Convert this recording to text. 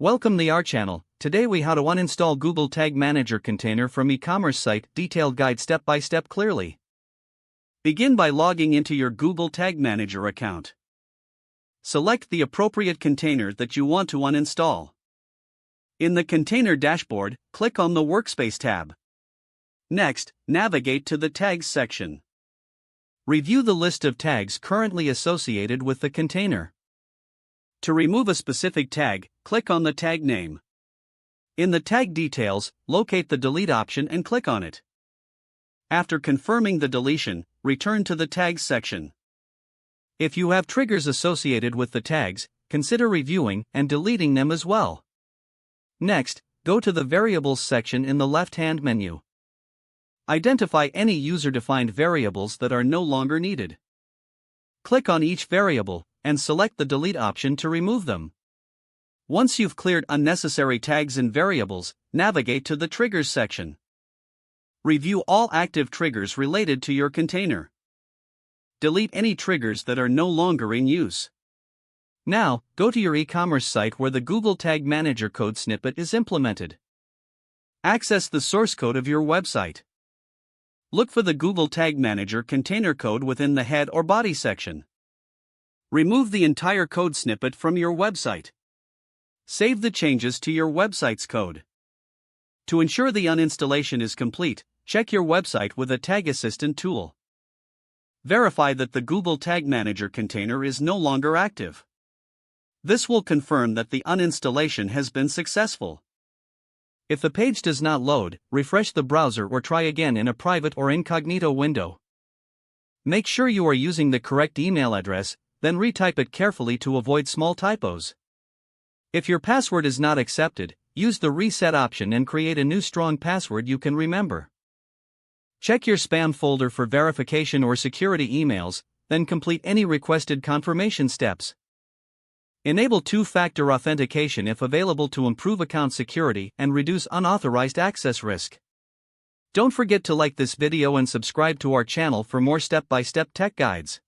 Welcome to our channel. Today we how to uninstall Google Tag Manager container from e-commerce site, detailed guide step by step clearly. Begin by logging into your Google Tag Manager account. Select the appropriate container that you want to uninstall. In the container dashboard, click on the Workspace tab. Next, navigate to the Tags section. Review the list of tags currently associated with the container. To remove a specific tag, click on the tag name. In the tag details, locate the delete option and click on it. After confirming the deletion, return to the tags section. If you have triggers associated with the tags, consider reviewing and deleting them as well. Next, go to the variables section in the left-hand menu. Identify any user-defined variables that are no longer needed. Click on each variable and select the delete option to remove them. Once you've cleared unnecessary tags and variables, navigate to the Triggers section. Review all active triggers related to your container. Delete any triggers that are no longer in use. Now, go to your e-commerce site where the Google Tag Manager code snippet is implemented. Access the source code of your website. Look for the Google Tag Manager container code within the head or body section. Remove the entire code snippet from your website. Save the changes to your website's code. To ensure the uninstallation is complete, check your website with a Tag Assistant tool. Verify that the Google Tag Manager container is no longer active. This will confirm that the uninstallation has been successful. If the page does not load, refresh the browser or try again in a private or incognito window. Make sure you are using the correct email address, then retype it carefully to avoid small typos. If your password is not accepted, use the reset option and create a new strong password you can remember. Check your spam folder for verification or security emails, then complete any requested confirmation steps. Enable two-factor authentication if available to improve account security and reduce unauthorized access risk. Don't forget to like this video and subscribe to our channel for more step-by-step tech guides.